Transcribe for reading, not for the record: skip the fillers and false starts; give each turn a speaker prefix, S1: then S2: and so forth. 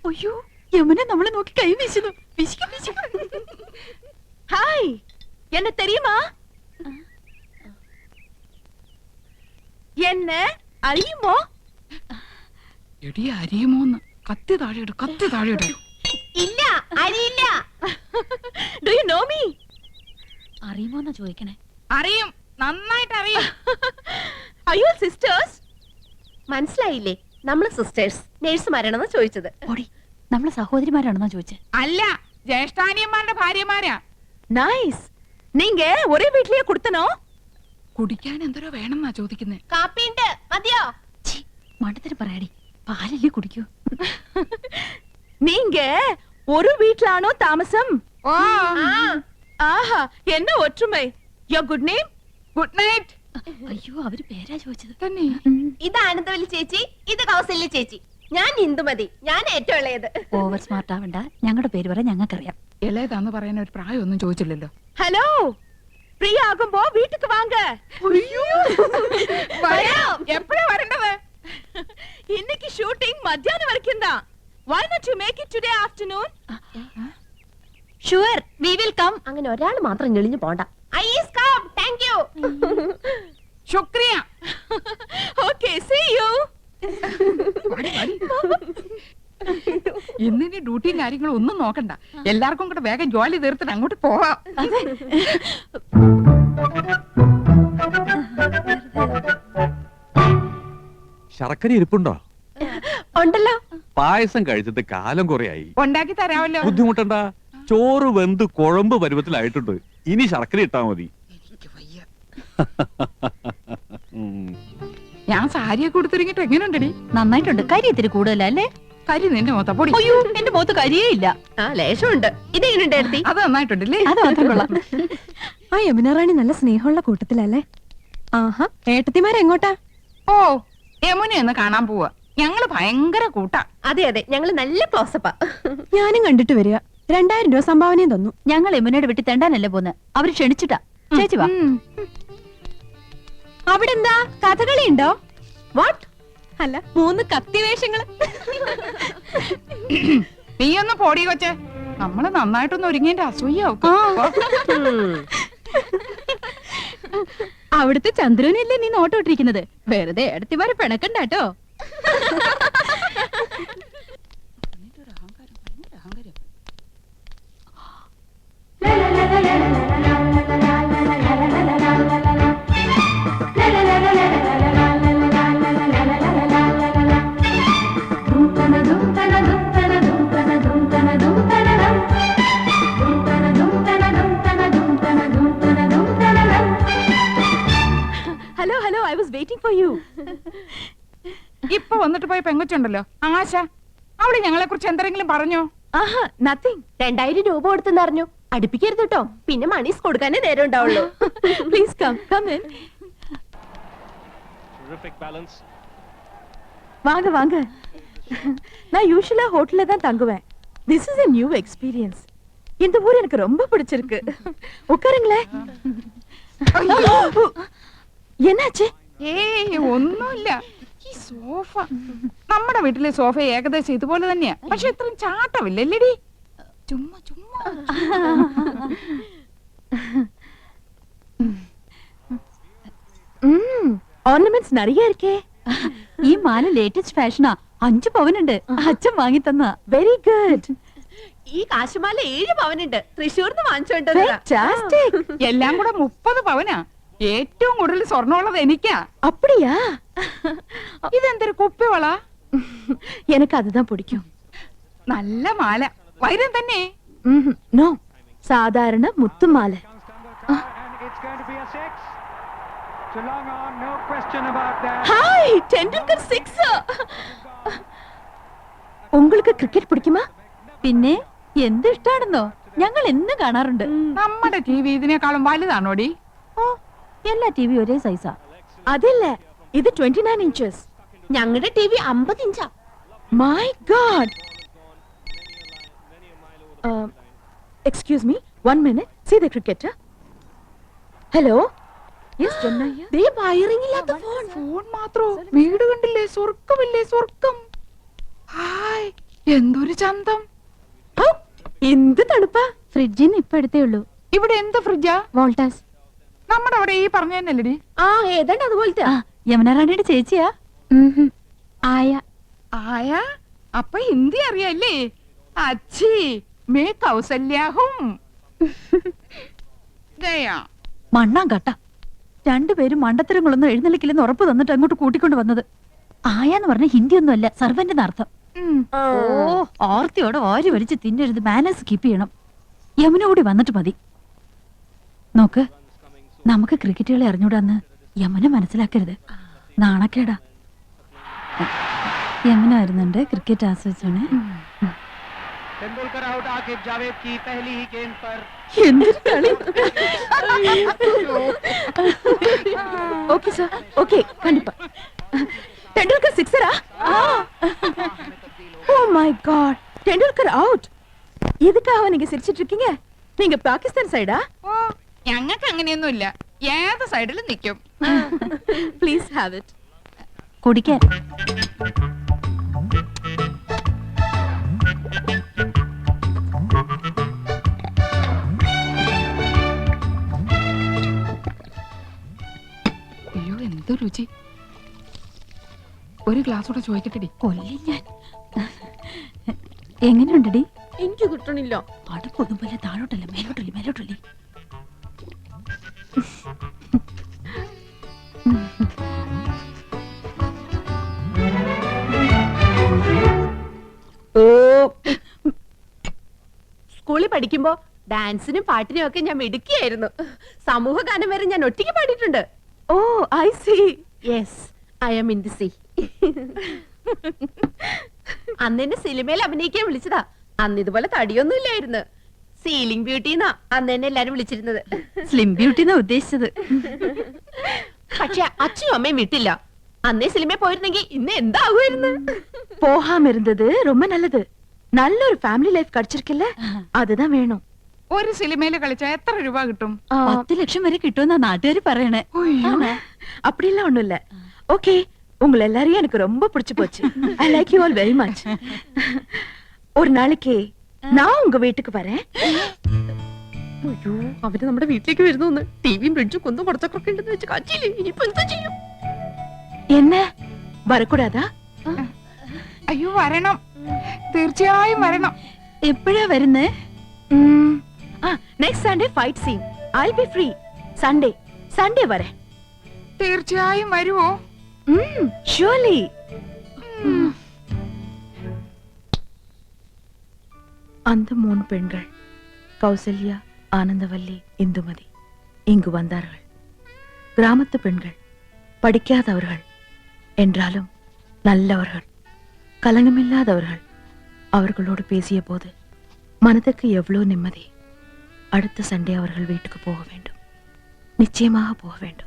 S1: അയ്യോ യമുന നമ്മളെ നോക്കി കൈ വീശുന്നു. ഹായ്, എന്നെ തെരിയുമാ? എന്നെ അറിയുമോ?
S2: എടി അരിയുമോന്ന്. കത്തി താഴെയിട്, കത്തി താഴെയിട്.
S1: ഇല്ല, അറിയില്ല. Do you know me? അറിയുമോന്നാ ചോദിക്കണേ.
S2: അറിയും, നന്നായിട്ട് അറിയും.
S1: Are you sisters? മനസ്സിലായില്ലേ? നമ്മള് സിസ്റ്റേഴ്സ്, നേഴ്സുമാരാണെന്ന് ചോദിച്ചത്. ഓടി, നമ്മളെ സഹോദരിമാരാണെന്നാ ചോദിച്ചത്.
S2: അല്ല, ജ്യേഷ്ഠാനിയന്മാരുടെ ഭാര്യമാരാ.
S1: നൈസ്. നീങ്ക ഒരേ വീട്ടിലേ കൊടുത്തനോ?
S2: കുടിക്കാൻ എന്തോരോ വേണമെന്നാ ചോദിക്കുന്നേ.
S1: കാപ്പിണ്ട്, മതിയോ? മണ്ടത്തിന് പറയാടി, പാലല്ലേ കുടിക്കൂ. നീങ്ക ഒരു വീട്ടിലാണോ താമസം?
S2: ഓ,
S1: ആഹാ, എന്നെ ഒற்றுമൈ. യോ ഗുഡ് നെയിം?
S2: Good night.
S1: അയ്യോ, അവര് പേരാ ചോദിച്ചത്.
S2: തന്നെ.
S1: ഇത് ആനന്ദവല്ലി ചേച്ചി, ഇത് കൗസല്യ ചേച്ചി. ഞാൻ ഇന്ദുമതി, ഞാൻ ഏറ്റവും ഇളയത്. ഓവർ സ്മാർട്ട് ആവണ്ട, ഞങ്ങളുടെ പേര് പറയാൻ ഞങ്ങൾക്കറിയാം.
S2: ഇളയതാന്ന് പറയാൻ ഒരു പ്രായമൊന്നും ചോദിച്ചില്ലല്ലോ.
S1: ഹലോ, ഫ്രീ ആകുമ്പോ വീട്ടിക്ക് വാങ്ക.
S2: എപ്പോഴാ വരേണ്ടത്?
S1: ഇന്നേക്ക് ഷൂട്ടിംഗ് മധ്യാഹ്നം വരയ്ക്കും. Why not you make it today afternoon? Sure, we will come. അങ്ങനെ ഒരാൾ മാത്രം ഞെളിഞ്ഞു പോണ്ട. I is come. Thank you.
S2: ശുക്രിയ.
S1: Okay, see you.
S2: ഇന്നിനി ഡ്യൂട്ടിയും കാര്യങ്ങളും ഒന്നും നോക്കണ്ട. എല്ലാവർക്കും കൂടെ വേഗം ജോലി തീർത്തിട്ട് അങ്ങോട്ട് പോവാം.
S3: ശർക്കര ഇരിപ്പുണ്ടോ?
S1: ഉണ്ടല്ലോ.
S3: പായസം കഴിച്ചിട്ട് കാലം കുറയായി.
S2: ഉണ്ടാക്കി തരാമല്ലോ.
S3: ബുദ്ധിമുട്ടണ്ട, ചോറ് വെന്ത് കുഴമ്പ് പരുവത്തിലായിട്ടുണ്ട്. ഇനി ശർക്കര ഇട്ടാ മതി.
S2: ഞാൻ സാരിയൊക്കെ കൊടുത്തിരിങ്ങിട്ട് എങ്ങനെയുണ്ടടി?
S1: നന്നായിട്ടുണ്ട്. കരി ഇത്തിരി കൂടുതലല്ലേ?
S2: കരി നിന്റെ മൊത്ത പൊടി.
S1: അയ്യോ, എന്റെ മുഖത്ത് കരിയേ ഇല്ല. ലേശമുണ്ട്. ഇതെങ്ങനെയുണ്ട്?
S2: അത് നന്നായിട്ടുണ്ടല്ലേ?
S1: അത് മാത്രം കൊള്ളാം.
S4: ആ യമുന റാണി നല്ല സ്നേഹമുള്ള കൂട്ടത്തിലല്ലേ? ആഹാ, ഏട്ടത്തിമാരെങ്ങോട്ടാ?
S2: ഓ, യമുനയൊന്ന് കാണാൻ പോവാ. ഞങ്ങള് ഭയങ്കര കൂട്ടാ.
S1: അതെ അതെ, ഞങ്ങള് നല്ല ക്ലോസപ്പാ.
S4: ഞാനും കണ്ടിട്ട് വരിക. 2000 രൂപ സംഭാവനയും തന്നു.
S1: ഞങ്ങൾ യമുനയുടെ വീട്ടിൽ തെണ്ടാനല്ലേ പോന്ന്. അവര് ക്ഷണിച്ചിട്ടാ. ചേച്ചി വാ.
S4: അവിടെ എന്താ കഥകളി ഉണ്ടോ?
S1: വാട്ട്?
S4: അല്ല, 3 കത്തിവേഷങ്ങള്.
S2: നീയൊന്ന് പോടി കൊച്ചേ. നമ്മള് നന്നായിട്ടൊന്ന് ഒരുങ്ങിന്റെ അസൂയാവും.
S4: അവിടുത്തെ ചന്ദ്രനല്ലേ നീ നോട്ടോട്ടിരിക്കുന്നത്? വെറുതെ ഏടത്തിമാരെ പിണക്കണ്ടാട്ടോ.
S1: Hello hello, I was waiting for you.
S2: ഇപ്പൊ വന്നിട്ട് പോയ പെങ്കൊച്ചുണ്ടല്ലോ ആശ, അവള് ഞങ്ങളെ കുറിച്ച് എന്തെങ്കിലും പറഞ്ഞോ?
S1: ആഹാ, നത്തിങ്. 2000 രൂപ കൊടുത്തെന്ന് അറിഞ്ഞു. അടുപ്പിക്കരുത് കേട്ടോ, പിന്നെ മണീസ് കൊടുക്കാനേ നേരം ഉണ്ടാവുള്ളൂ. Please come in. வாங்க வாங்க. நான் யூசுவலா ஹோட்டல்ல தான் தங்குவேன். This is a new experience. இந்த ஊர் எனக்கு ரொம்ப பிடிச்சிருக்கு. உட்காருங்களே. என்னாச்சு?
S2: ഏയ് ഒന്നുമില്ല. ഈ സോഫ, നമ്മുടെ വീട്ടിലെ സോഫ ഏകദേശം ഇതുപോലെ തന്നെയാ. പക്ഷെ ഇത്രയും ചാട്ടമില്ലല്ലേടി? ചുമ്മാ ചുമ്മാ.
S1: ഓർണമെന്റ്സ് நிறைய இருக்கே. ഈ മാല ലേറ്റസ്റ്റ് ഫാഷനാ. 5 പവനുണ്ട്. അച്ഛൻ വാങ്ങി തന്ന. Very good. ഈ കാശുമാല 7 പവനുണ്ട്. തൃശ്ശൂർന്ന് വാങ്ങിച്ചോണ്ട്.
S2: എല്ലാം കൂടെ 30 പവനാ. ഏറ്റവും കൂടുതൽ സ്വർണ്ണമുള്ളത് എനിക്കാ.
S1: அப்படியா?
S2: ഇതെന്തൊരു കുപ്പിവള?
S1: எனக்கு அதுதான் பிடிக்கும்.
S2: നല്ല മാല. വൈരം തന്നെ?
S1: നോ, സാധാരണ മുത്തുമാല. ഹായ്, ടെൻഡുൽക്കർ 6. உங்களுக்கு ക്രിക്കറ്റ് പിടിക്കുമാ? പിന്നെ എന്ത് ഇഷ്ടാണെന്നോ, ഞങ്ങൾ എന്ന് കാണാറുണ്ട്.
S2: നമ്മുടെ ടിവി ഇതിനേക്കാളും വലുതാണോടി?
S1: ഓ, എല്ലാ ടിവി ഒരേ സൈസാ. അതില്ല, ഇത് 29 ഇഞ്ചസ്. ഞങ്ങളുടെ ടിവി 50 ഇഞ്ചാ. My god. Excuse me, 1 minute. See the cricketer. Hello. Yes Chennai. ദേ വയറിംഗ് ഇല്ലാത്ത ഫോൺ.
S2: ഫോൺ മാത്രോ? വീട് കണ്ടില്ലേ? സ്വർഗ്ഗമില്ലേ? സ്വർഗ്ഗം. ഹായ്, എന്തൊരു ചന്തം.
S1: ഔ, എന്ത് തണുപ്പാ. ഫ്രിഡ്ജിന്ന് ഇപ്പൊ എടുത്തേ ഉള്ളൂ.
S2: ഇവിടെ എന്ത് ഫ്രിഡ്ജാ?
S1: വോൾട്ടാസ്.
S2: നമ്മുടെ അവിടെ ഈ പറഞ്ഞ തന്നെയല്ലടി.
S1: ആ ഏതാണ്ട് അതുപോലത്തെ. യമുന റാണിയുടെ ചേച്ചിയാ. ആയ.
S2: ആയ അപ്പൊ ഹിന്ദി അറിയാല്ലേ? അച്ഛി മേ കൗസല്യാഹും. ഗയാ.
S1: മണ്ണാൻ കട്ട. രണ്ടുപേരും മണ്ടത്തരങ്ങളൊന്നും എഴുന്നള്ളിക്കില്ലെന്ന് ഉറപ്പ് തന്നിട്ട് അങ്ങോട്ട് കൂട്ടിക്കൊണ്ട് വന്നത്. ആയാന്ന് പറഞ്ഞ ഹിന്ദി ഒന്നും അല്ല, സർവന്റിന് അർത്ഥം. ഓ, ഓർത്തിയോടെ വാരി വലിച്ച് തിന്നരുത്. മാനേഴ്സ് കീപ്പ് ചെയ്യണം. യമുന കൂടി വന്നിട്ട് മതി. നോക്ക്, നമുക്ക് ക്രിക്കറ്റ് കളി അറിഞ്ഞൂടാന്ന് യമുന മനസ്സിലാക്കരുത്. നാണക്കേടാ. യമുന വരുന്നുണ്ട്, ക്രിക്കറ്റ് ആസ്വദിച്ചോണേ.
S5: तेंदुलकर आउट आकिब जावेद की पहली ही गेंद पर
S1: എന്തൊരു കളി. ஓகே சார், ஓகே கண்டிப்பா. தெண்டுல்கர் சிக்ஸரா? Oh my god, Tendulkar out. எதுக்காக நீங்க சிரிச்சிட்டு இருக்கீங்க? நீங்க பாகிஸ்தான் சைடா?
S2: ഓ ഞങ്ങൾക്ക് അങ്ങനെയൊന്നുമില്ല, ഏത് സൈഡിലും നിൽക്കും.
S1: Please have it. കുടിക്കാൻ.
S2: അയ്യോ എന്ത് രുചി. ഒരു ഗ്ലാസ് കൂടെ ചോദിക്കട്ടെടി.
S1: കൊല്ലി ഞാൻ. എങ്ങനെയുണ്ടടി?
S6: എനിക്ക് കിട്ടണില്ല.
S1: അടുപ്പൊന്നും പോലെ താഴോട്ടല്ല, മേലോട്ടല്ലേ, മേലോട്ടല്ലേ.
S6: സ്കൂളിൽ പഠിക്കുമ്പോ ഡാൻസിനും പാട്ടിനും ഒക്കെ ഞാൻ മിടുക്കിയായിരുന്നു. സമൂഹ ഗാനം വരെ ഞാൻ ഒറ്റയ്ക്ക് പാടിയിട്ടുണ്ട്.
S1: Oh I see.
S6: Yes, I am in the sea. അന്ന് എന്നെ സിനിമയിൽ അഭിനയിക്കാൻ വിളിച്ചതാ. അന്ന് ഇതുപോലെ തടിയൊന്നും ഇല്ലായിരുന്നു. സീലിംഗ് ബ്യൂട്ടിന്നാ അന്ന് എന്നെ എല്ലാരും വിളിച്ചിരുന്നത്.
S1: സ്ലിം ബ്യൂട്ടി എന്നാ ഉദ്ദേശിച്ചത്.
S6: പക്ഷെ അച്ഛനും അമ്മയും വിട്ടില്ല. അന്നേ സിനിമയിൽ പോയിരുന്നെങ്കിൽ ഇന്ന് എന്താകുമായിരുന്നു.
S1: போகாம இருந்தது ரொம்ப நல்லது. நல்ல ஒரு ஃபேமிலி லைஃப் கிடைச்சிருக்குல்ல, அதுதான் வேணும்.
S2: ഒരു സിനിമയില് കളിച്ചാ എത്ര രൂപ കിട്ടും?
S1: 10 ലക്ഷം വരെ കിട്ടുമെന്നാ നാട്ടുകാര് പറയണേ.
S2: അയ്യോ.
S1: அப்படிலாம் ஒண்ணும் இல்ல. ஓகே, உங்களை எல்லாரையும் எனக்கு ரொம்ப பிடிச்சு போச்சு. I like you all very much. ஒரு நாளைக்கு நான் உங்க வீட்டுக்கு வரேன்.
S6: അയ്യോ, അവര് നമ്മുടെ വീട്ടിലേക്ക് വരുന്നു. ടിവിയും ഫ്രിഡ്ജും കൊന്നും കുറച്ചൊക്കെ ഉണ്ടെന്ന് വെച്ച് കാച്ചില്ലേ. ഇനിയിപ്പോ എന്താ ചെയ്യും?
S1: என்ன வரக்கூடாதா?
S2: അയ്യോ വരണം, തീർച്ചയായും വരണം.
S1: എപ്പോഴാ വരുന്നേ? Next Sunday fight scene. I be free. Sunday വരെ.
S2: തീർച്ചയായും വരുവോ?
S1: ഷുവർലി. அந்த 3 பெண்கள் கௌசல்யா, ஆனந்தவல்லி, இந்துமதி இங்கு வந்தார்கள். கிராமத்து பெண்கள், படிக்காதவர்கள் என்றாலும் நல்லவர்கள், கலங்கமில்லாதவர்கள். அவர்களோடு பேசிய போது மனதுக்கு எவ்வளவு நிம்மதி. அடுத்த சண்டே அவர்கள் வீட்டுக்கு போக வேண்டும், நிச்சயமாக போக வேண்டும்.